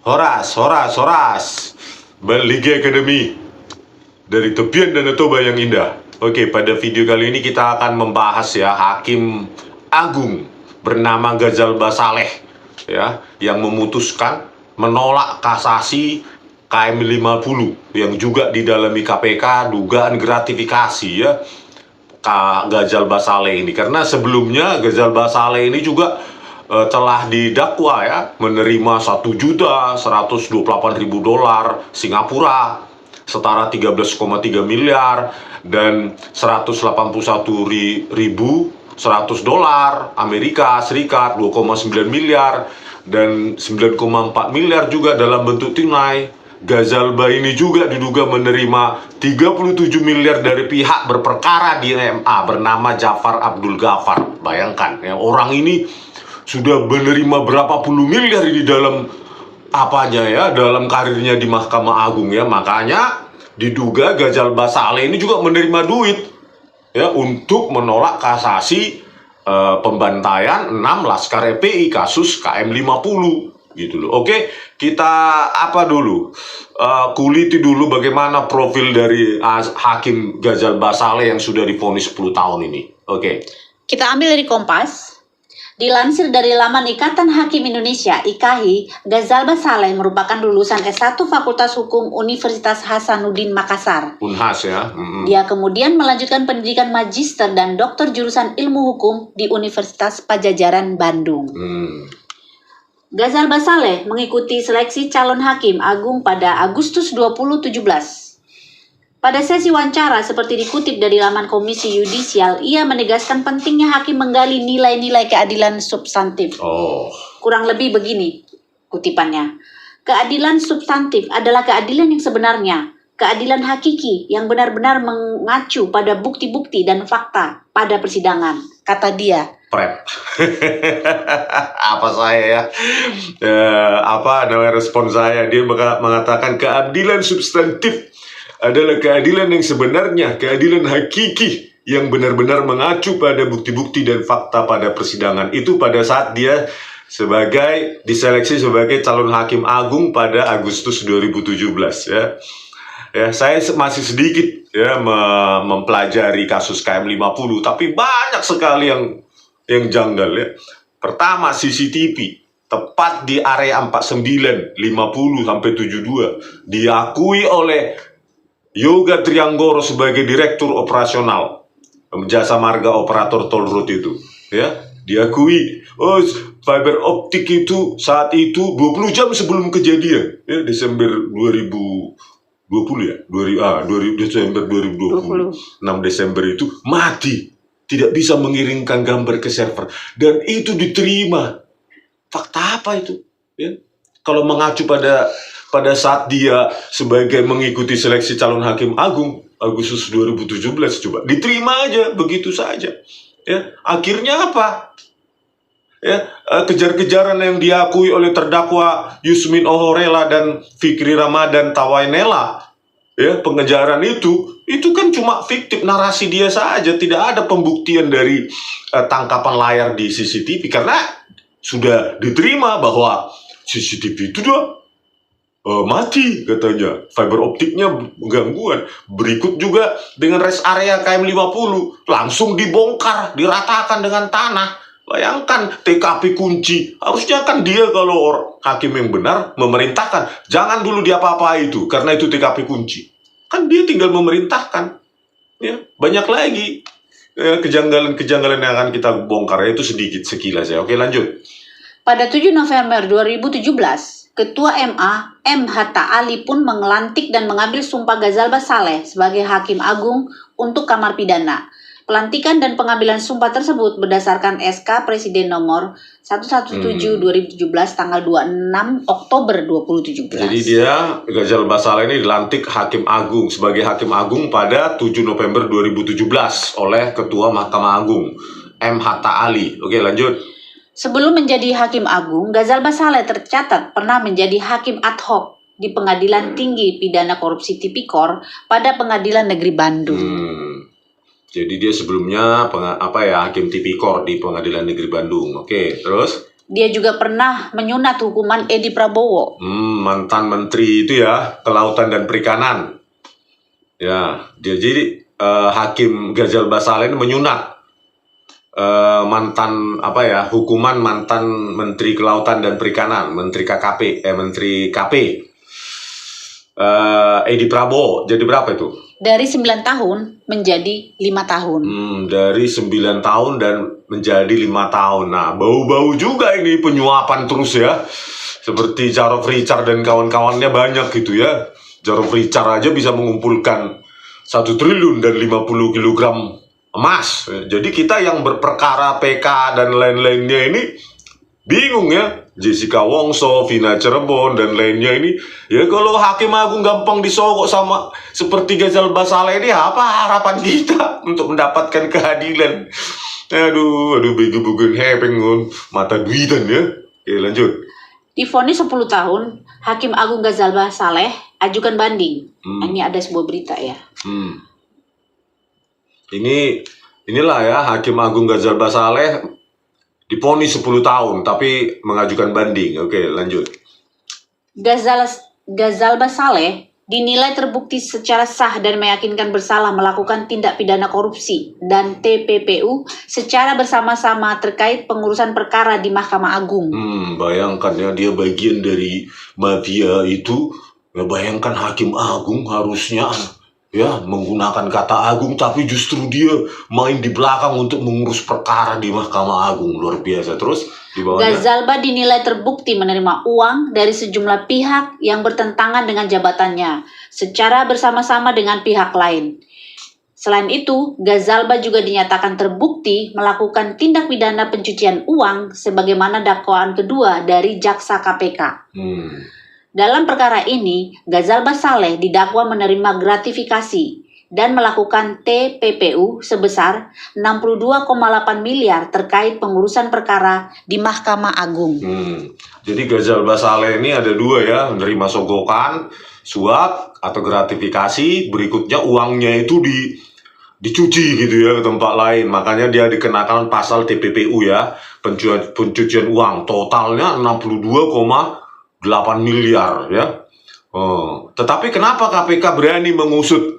Horas. Liga Academy dari tepian Danau Toba yang indah. Oke, pada video kali ini kita akan membahas ya Hakim Agung bernama Ghazal Basaleh ya yang memutuskan menolak kasasi KM 50 yang juga didalami KPK dugaan gratifikasi ya Ghazal Basaleh ini, karena sebelumnya Ghazal Basaleh ini juga telah didakwa ya menerima $1.128.000 Singapura setara 13,3 miliar dan $181.100 Amerika Serikat 2,9 miliar dan 9,4 miliar juga dalam bentuk tunai. Ghazal ini juga diduga menerima 37 miliar dari pihak berperkara di MA bernama Jafar Abdul Ghaffar. Bayangkan ya, orang ini sudah menerima berapa puluh miliar di dalam apanya ya, dalam karirnya di Mahkamah Agung ya. Makanya diduga Ghazal Basaleh ini juga menerima duit ya untuk menolak kasasi pembantaian 6 Laskar FPI kasus KM 50 gitu loh. Oke, kita kuliti dulu bagaimana profil dari Hakim Ghazal Basaleh yang sudah divonis 10 tahun ini. Oke. Kita ambil dari Kompas. Dilansir dari laman Ikatan Hakim Indonesia, IKHI, Ghazal Basaleh merupakan lulusan S1 Fakultas Hukum Universitas Hasanuddin Makassar. Unhas ya. Dia kemudian melanjutkan pendidikan magister dan doktor jurusan ilmu hukum di Universitas Padjadjaran Bandung. Ghazal Basaleh mengikuti seleksi calon hakim agung pada Agustus 2017. Pada sesi wawancara seperti dikutip dari laman Komisi Yudisial, ia menegaskan pentingnya hakim menggali nilai-nilai keadilan substantif. Kurang lebih begini kutipannya. Keadilan substantif adalah keadilan yang sebenarnya, keadilan hakiki yang benar-benar mengacu pada bukti-bukti dan fakta pada persidangan, kata dia. Respon saya, dia mengatakan keadilan substantif adalah keadilan yang sebenarnya, keadilan hakiki yang benar-benar mengacu pada bukti-bukti dan fakta pada persidangan. Itu pada saat dia diseleksi sebagai calon hakim agung pada Agustus 2017 ya. Ya, saya masih sedikit ya mempelajari kasus KM 50, tapi banyak sekali yang janggal ya. Pertama, CCTV tepat di area 49, 50 sampai 72 diakui oleh Yoga Trianggoro sebagai direktur operasional Jasa Marga Operator Toll Road itu ya, diakui fiber optik itu saat itu 20 jam sebelum kejadian ya, Desember 2020 ya, Desember 2020 6 Desember itu mati, tidak bisa mengirimkan gambar ke server, dan itu diterima. Fakta apa itu ya? Kalau mengacu pada saat dia sebagai mengikuti seleksi calon hakim agung Agustus 2017, coba diterima aja begitu saja ya. Akhirnya apa ya, kejar-kejaran yang diakui oleh terdakwa Yusmin Ohorela dan Fikri Ramadan Tawainela ya, pengejaran itu kan cuma fiktif, narasi dia saja, tidak ada pembuktian dari tangkapan layar di CCTV, karena sudah diterima bahwa CCTV itu mati katanya, fiber optiknya gangguan. Berikut juga dengan rest area KM 50 langsung dibongkar, diratakan dengan tanah. Bayangkan, TKP kunci. Harusnya kan dia kalau hakim yang benar memerintahkan, jangan dulu diapa-apa itu karena itu TKP kunci. Kan dia tinggal memerintahkan. Ya, banyak lagi kejanggalan-kejanggalan yang akan kita bongkar, itu sedikit sekilas ya. Oke, lanjut. Pada 7 November 2017, Ketua MA, M. Hatta Ali pun mengelantik dan mengambil sumpah Ghazal Basaleh sebagai Hakim Agung untuk Kamar Pidana. Pelantikan dan pengambilan sumpah tersebut berdasarkan SK Presiden nomor 117/2017 tanggal 26 Oktober 2017. Jadi dia, Ghazal Basaleh ini dilantik Hakim Agung sebagai Hakim Agung pada 7 November 2017 oleh Ketua Mahkamah Agung, M. Hatta Ali. Oke, lanjut. Sebelum menjadi Hakim Agung, Ghazal Basaleh tercatat pernah menjadi Hakim ad hoc di Pengadilan Tinggi Pidana Korupsi Tipikor pada Pengadilan Negeri Bandung. Jadi dia sebelumnya Hakim Tipikor di Pengadilan Negeri Bandung. Oke, terus? Dia juga pernah menyunat hukuman Edi Prabowo. Mantan menteri itu ya, kelautan dan perikanan. Ya, dia jadi Hakim Ghazal Basaleh ini menyunat hukuman mantan menteri kelautan dan perikanan, menteri KP Edi Prabowo. Jadi berapa itu? Dari 9 tahun menjadi 5 tahun. Dari 9 tahun dan menjadi 5 tahun. Nah, bau-bau juga ini penyuapan terus ya. Seperti Jarod Richard dan kawan-kawannya banyak gitu ya. Jarod Richard aja bisa mengumpulkan 1 triliun dan 50 kilogram emas. Jadi kita yang berperkara PK dan lain-lainnya ini bingung ya. Jessica Wongso, Vina Cirebon, dan lainnya ini. Ya kalau Hakim Agung gampang disogok sama seperti Ghazal Basaleh ini, apa harapan kita untuk mendapatkan keadilan? Aduh, bego-begoin hepeng, mata duitan ya. Oke, lanjut. Divonis 10 tahun, Hakim Agung Ghazal Basaleh ajukan banding. Ini ada sebuah berita ya. Inilah ya, Hakim Agung Ghazal Basaleh divonis 10 tahun tapi mengajukan banding. Oke, lanjut. Ghazal Basaleh dinilai terbukti secara sah dan meyakinkan bersalah melakukan tindak pidana korupsi dan TPPU secara bersama-sama terkait pengurusan perkara di Mahkamah Agung. Bayangkan ya, dia bagian dari mafia itu. Ya, bayangkan Hakim Agung harusnya ya menggunakan kata agung, tapi justru dia main di belakang untuk mengurus perkara di Mahkamah Agung. Luar biasa. Terus di bawahnya, Ghazalba dinilai terbukti menerima uang dari sejumlah pihak yang bertentangan dengan jabatannya secara bersama-sama dengan pihak lain. Selain itu, Ghazalba juga dinyatakan terbukti melakukan tindak pidana pencucian uang sebagaimana dakwaan kedua dari jaksa KPK. Dalam perkara ini, Ghazal Basaleh didakwa menerima gratifikasi dan melakukan TPPU sebesar 62,8 miliar terkait pengurusan perkara di Mahkamah Agung. Jadi Ghazal Basaleh ini ada 2 ya, menerima sogokan, suap atau gratifikasi, berikutnya uangnya itu dicuci gitu ya ke tempat lain. Makanya dia dikenakan pasal TPPU ya, pencucian uang, totalnya 62,8 miliar ya. Tetapi kenapa KPK berani mengusut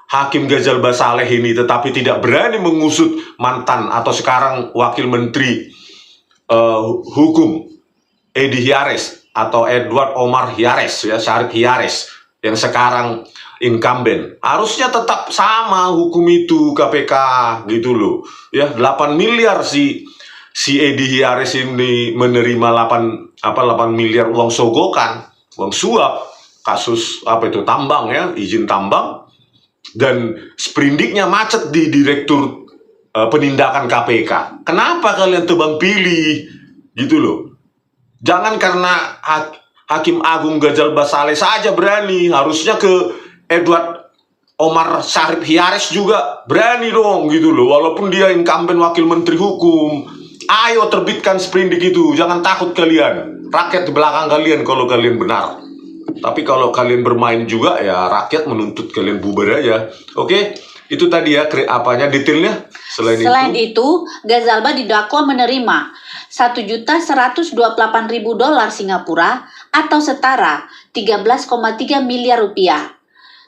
Hakim Ghazal Basaleh ini tetapi tidak berani mengusut mantan atau sekarang Wakil Menteri Hukum Edi Hiares atau Edward Omar Hiares ya, Syarif Hiares yang sekarang incumbent? Harusnya tetap sama hukum itu KPK gitu loh. Ya, 8 miliar si Edi Hiares ini menerima 8 miliar uang sogokan, uang suap, kasus tambang ya, izin tambang, dan sprindiknya macet di Direktur Penindakan KPK. Kenapa kalian tebang pilih gitu loh? Jangan karena Hakim Agung Ghazal Basaleh saja berani, harusnya ke Edward Omar Syarif Hiares juga berani dong gitu loh, walaupun dia incumbent Wakil Menteri Hukum. Ayo terbitkan sprindik itu, jangan takut kalian. Rakyat di belakang kalian kalau kalian benar. Tapi kalau kalian bermain juga ya rakyat menuntut kalian bubar aja. Oke, itu tadi ya detailnya. Selain itu, Ghazalba didakwa menerima $1.128.000 Singapura atau setara 13,3 miliar rupiah.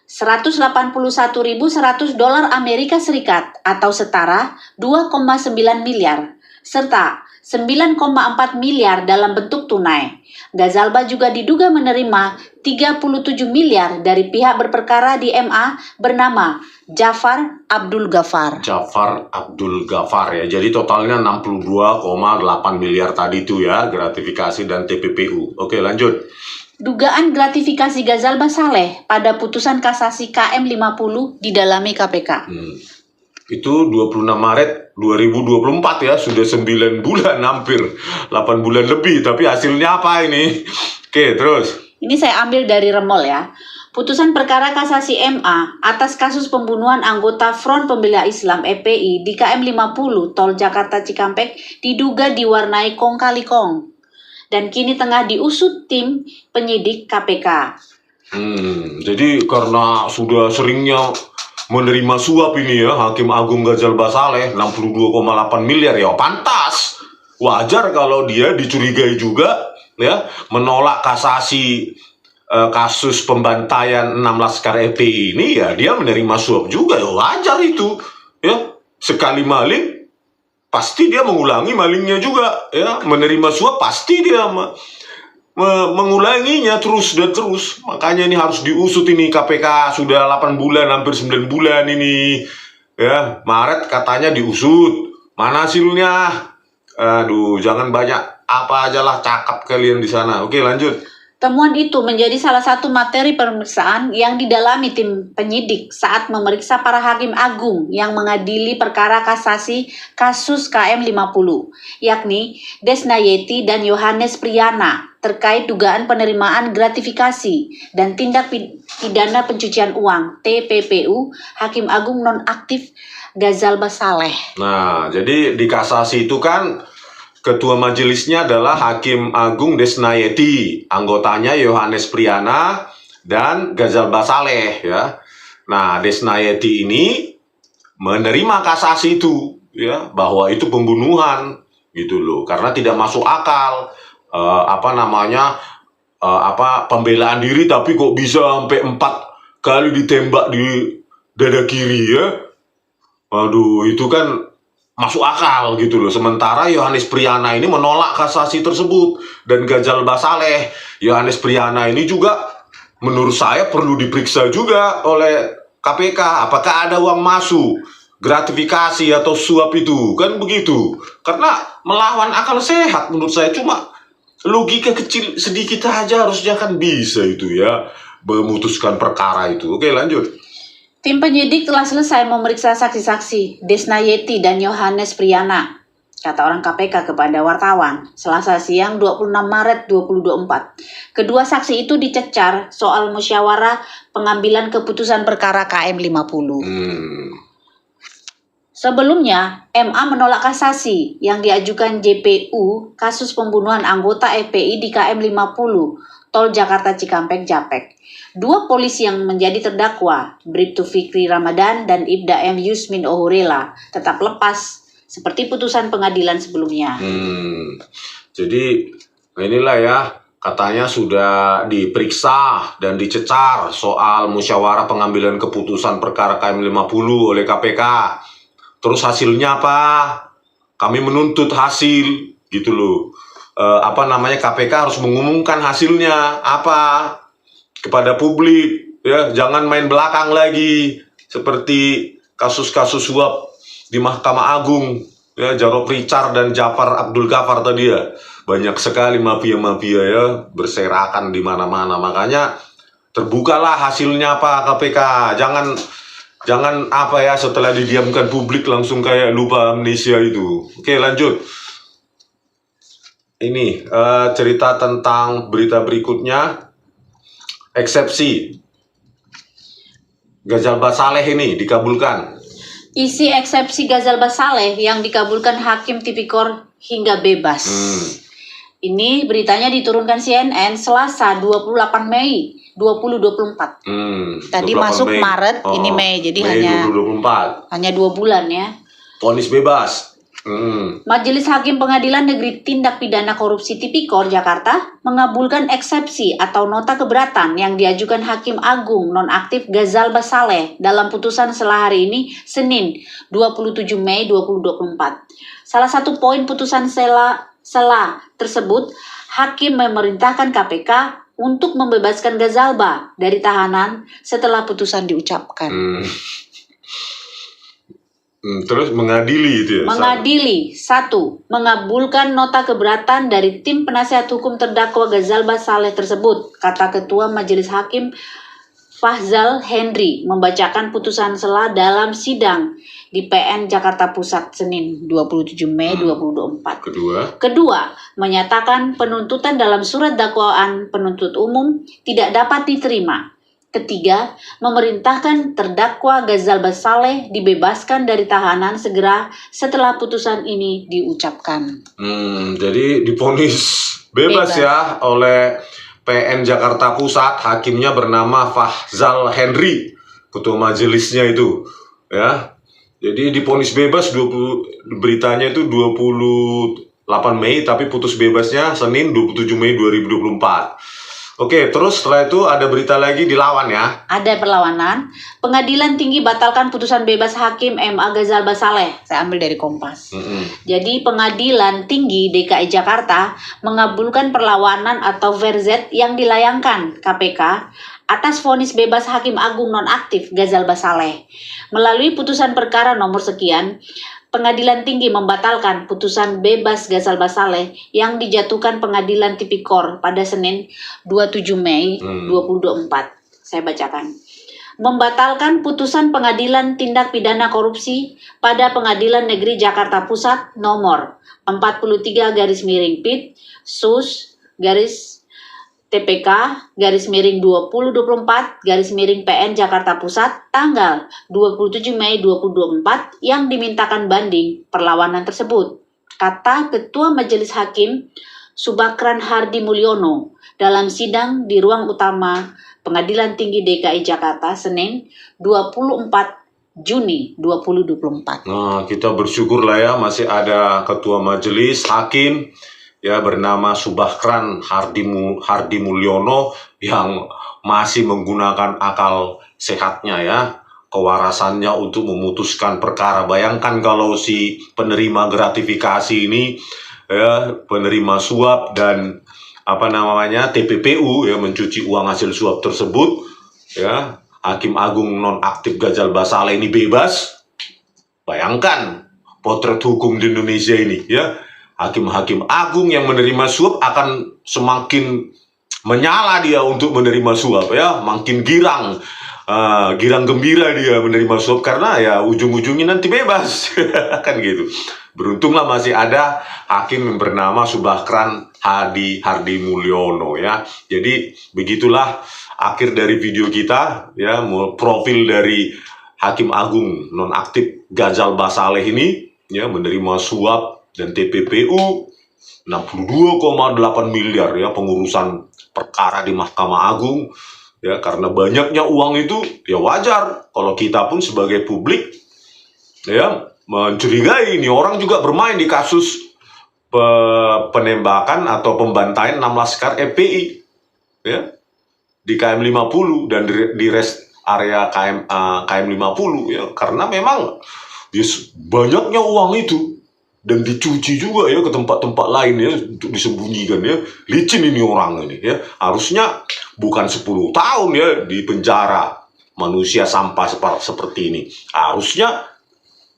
$181.100 Amerika Serikat atau setara 2,9 miliar. Serta 9,4 miliar dalam bentuk tunai. Ghazalba juga diduga menerima 37 miliar dari pihak berperkara di MA bernama Jafar Abdul Ghaffar. Jafar Abdul Ghaffar ya. Jadi totalnya 62,8 miliar tadi itu ya, gratifikasi dan TPPU. Oke, lanjut. Dugaan gratifikasi Ghazal Basaleh pada putusan kasasi KM 50 didalami KPK. Itu 26 Maret 2024 ya, sudah 9 bulan, hampir 8 bulan lebih, tapi hasilnya apa ini? Oke, terus. Ini saya ambil dari Remol ya. Putusan perkara kasasi MA atas kasus pembunuhan anggota Front Pembela Islam FPI di KM 50 Tol Jakarta Cikampek diduga diwarnai kong kali kong dan kini tengah diusut tim penyidik KPK. Jadi karena sudah seringnya menerima suap ini ya, Hakim Agung Ghazal Basaleh 62,8 miliar ya, pantas wajar kalau dia dicurigai juga ya menolak kasasi kasus pembantaian 6 laskar FPI ini, ya dia menerima suap juga, ya wajar itu ya. Sekali maling pasti dia mengulangi malingnya juga ya, menerima suap pasti dia mengulanginya terus dan terus. Makanya ini harus diusut ini KPK, sudah 8 bulan hampir 9 bulan ini ya. Maret katanya diusut, mana hasilnya? Aduh, jangan banyak apa aja lah cakap kalian di sana. Oke, lanjut. Temuan itu menjadi salah satu materi pemeriksaan yang didalami tim penyidik saat memeriksa para hakim agung yang mengadili perkara kasasi kasus KM 50, yakni Desnayeti dan Yohanes Priyana, terkait dugaan penerimaan gratifikasi dan tindak pidana pencucian uang TPPU Hakim Agung nonaktif Ghazal Basaleh. Nah, jadi di kasasi itu kan ketua majelisnya adalah Hakim Agung Desnayeti, anggotanya Yohanes Priyana dan Ghazal Basaleh ya. Nah, Desnayeti ini menerima kasasi itu ya, bahwa itu pembunuhan gitu loh, karena tidak masuk akal pembelaan diri tapi kok bisa sampai 4 kali ditembak di dada kiri ya. Waduh, itu kan masuk akal gitu loh. Sementara Yohanes Priyana ini menolak kasasi tersebut, dan Ghazal Basaleh, Yohanes Priyana ini juga menurut saya perlu diperiksa juga oleh KPK. Apakah ada uang masuk, gratifikasi atau suap itu, kan begitu. Karena melawan akal sehat menurut saya. Cuma logika kecil sedikit aja harusnya kan bisa itu ya, memutuskan perkara itu. Oke, lanjut. Tim penyidik telah selesai memeriksa saksi-saksi Desnayeti dan Yohanes Priyana, kata orang KPK kepada wartawan, Selasa siang 26 Maret 2024. Kedua saksi itu dicecar soal musyawarah pengambilan keputusan perkara KM 50. Sebelumnya, MA menolak kasasi yang diajukan JPU kasus pembunuhan anggota FPI di KM 50, Tol Jakarta Cikampek Japek. Dua polisi yang menjadi terdakwa, Bribtu Fikri Ramadan dan Ibda M. Yusmin Ohurela, tetap lepas seperti putusan pengadilan sebelumnya. Jadi inilah ya, katanya sudah diperiksa dan dicecar soal musyawarah pengambilan keputusan perkara KM 50 oleh KPK. Terus hasilnya apa? Kami menuntut hasil gitu loh. KPK harus mengumumkan hasilnya apa kepada publik ya, jangan main belakang lagi seperti kasus-kasus suap di Mahkamah Agung ya, Jarod Richard dan Jafar Abdul Ghaffar tadi ya. Banyak sekali mafia-mafia ya berserakan di mana-mana. Makanya terbukalah hasilnya apa KPK. Jangan setelah didiamkan publik langsung kayak lupa amnesia itu. Oke, lanjut. Ini cerita tentang berita berikutnya. Eksepsi Ghazal Basaleh ini dikabulkan. Isi eksepsi Ghazal Basaleh yang dikabulkan Hakim Tipikor hingga bebas. Ini beritanya diturunkan CNN Selasa 28 Mei 2024. Tadi masuk Mei. Maret, ini Mei, jadi Mei hanya 2 bulan ya. Vonis bebas. Majelis Hakim Pengadilan Negeri Tindak Pidana Korupsi Tipikor Jakarta mengabulkan eksepsi atau nota keberatan yang diajukan Hakim Agung nonaktif Ghazal Basaleh dalam putusan setelah hari ini, Senin 27 Mei 2024. Salah satu poin putusan sela tersebut, Hakim memerintahkan KPK untuk membebaskan Ghazalba dari tahanan setelah putusan diucapkan. Terus mengadili itu ya? Mengadili, 1. Mengabulkan nota keberatan dari tim penasihat hukum terdakwa Ghazal Basaleh tersebut, kata Ketua Majelis Hakim Fahzal Henry membacakan putusan sela dalam sidang di PN Jakarta Pusat Senin 27 Mei 2024. Kedua, menyatakan penuntutan dalam surat dakwaan penuntut umum tidak dapat diterima. Ketiga, memerintahkan terdakwa Ghazal Basaleh dibebaskan dari tahanan segera setelah putusan ini diucapkan. Jadi divonis bebas ya oleh PN Jakarta Pusat. Hakimnya bernama Fahzal Henry, ketua majelisnya itu ya. Jadi divonis bebas beritanya itu 28 8 Mei, tapi putus bebasnya Senin 27 Mei 2024. Oke, terus setelah itu ada berita lagi dilawan ya. Ada perlawanan. Pengadilan Tinggi batalkan putusan bebas Hakim MA Ghazal Basaleh. Saya ambil dari Kompas. Jadi Pengadilan Tinggi DKI Jakarta mengabulkan perlawanan atau verzet yang dilayangkan KPK atas vonis bebas Hakim Agung nonaktif Ghazal Basaleh. Melalui putusan perkara nomor sekian, Pengadilan Tinggi membatalkan putusan bebas Ghazal Basaleh yang dijatuhkan Pengadilan Tipikor pada Senin 27 Mei 2024. Saya bacakan. Membatalkan putusan Pengadilan Tindak Pidana Korupsi pada Pengadilan Negeri Jakarta Pusat nomor 43/PIT sus garis TPK _2024 Jakarta Pusat tanggal 27 Mei 2024 yang dimintakan banding perlawanan tersebut, kata Ketua Majelis Hakim Subakran Hardi Mulyono dalam sidang di ruang utama Pengadilan Tinggi DKI Jakarta Senin 24 Juni 2024. Nah, kita bersyukur lah ya masih ada Ketua Majelis Hakim ya bernama Subakran Hardi Mulyono yang masih menggunakan akal sehatnya ya, kewarasannya untuk memutuskan perkara. Bayangkan kalau si penerima gratifikasi ini ya, penerima suap dan TPPU ya, mencuci uang hasil suap tersebut ya, Hakim Agung nonaktif Ghazal Basaleh ini bebas. Bayangkan potret hukum di Indonesia ini ya. Hakim-hakim agung yang menerima suap akan semakin menyala dia untuk menerima suap ya, makin girang gembira dia menerima suap karena ya ujung-ujungnya nanti bebas kan gitu. Beruntunglah masih ada hakim yang bernama Subakran Hardi Mulyono ya. Jadi begitulah akhir dari video kita ya, profil dari Hakim Agung nonaktif Ghazal Basaleh ini ya, menerima suap dan TPPU 62,8 miliar ya, pengurusan perkara di Mahkamah Agung ya. Karena banyaknya uang itu ya wajar kalau kita pun sebagai publik ya mencurigai ini orang juga bermain di kasus penembakan atau pembantaian 6 laskar FPI ya di KM 50 dan di rest area KM 50 ya, karena memang ya, banyaknya uang itu dan dicuci juga ya ke tempat-tempat lain ya untuk disembunyikan ya. Licin ini orang ini ya. Harusnya bukan 10 tahun ya di penjara manusia sampah seperti ini. Harusnya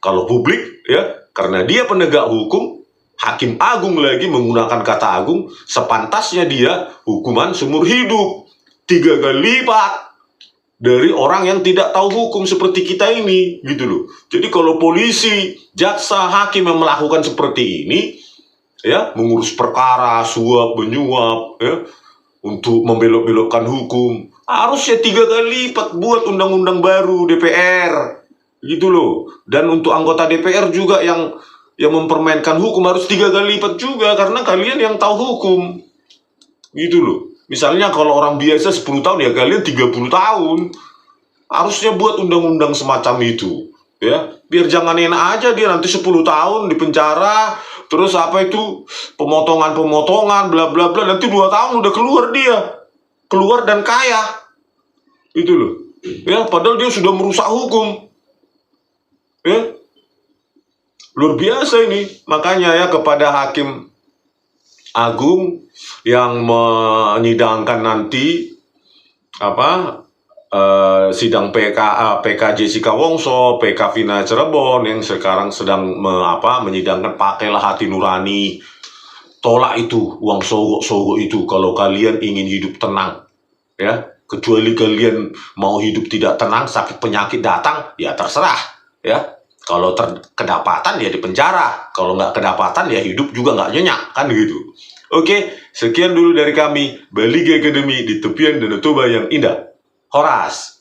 kalau publik ya, karena dia penegak hukum, Hakim Agung lagi menggunakan kata agung, sepantasnya dia hukuman seumur hidup, 3 kali lipat dari orang yang tidak tahu hukum seperti kita ini, gitu loh. Jadi kalau polisi, jaksa, hakim yang melakukan seperti ini, ya, mengurus perkara, suap, menyuap, ya, untuk membelok-belokkan hukum, harusnya 3 kali lipat buat undang-undang baru DPR, gitu loh. Dan untuk anggota DPR juga yang mempermainkan hukum harus 3 kali lipat juga, karena kalian yang tahu hukum, gitu loh. Misalnya kalau orang biasa 10 tahun ya kalian 30 tahun. Harusnya buat undang-undang semacam itu ya. Biar jangan enak aja dia nanti 10 tahun di penjara, terus pemotongan bla bla bla, nanti 2 tahun udah keluar dia. Keluar dan kaya. Itu loh. Ya, padahal dia sudah merusak hukum. Ya. Luar biasa ini. Makanya ya kepada Hakim Agung yang menyidangkan nanti sidang PK Jessica Wongso, PK Vina Cirebon yang sekarang sedang menyidangkan, pakailah hati nurani, tolak itu uang sogok itu kalau kalian ingin hidup tenang ya. Kecuali kalian mau hidup tidak tenang, sakit penyakit datang ya terserah ya. Kalau kedapatan ya di penjara, kalau nggak kedapatan ya hidup juga nggak nyenyak kan gitu. Oke, sekian dulu dari kami, Baliga Academy di tepian Danau Toba yang indah. Horas.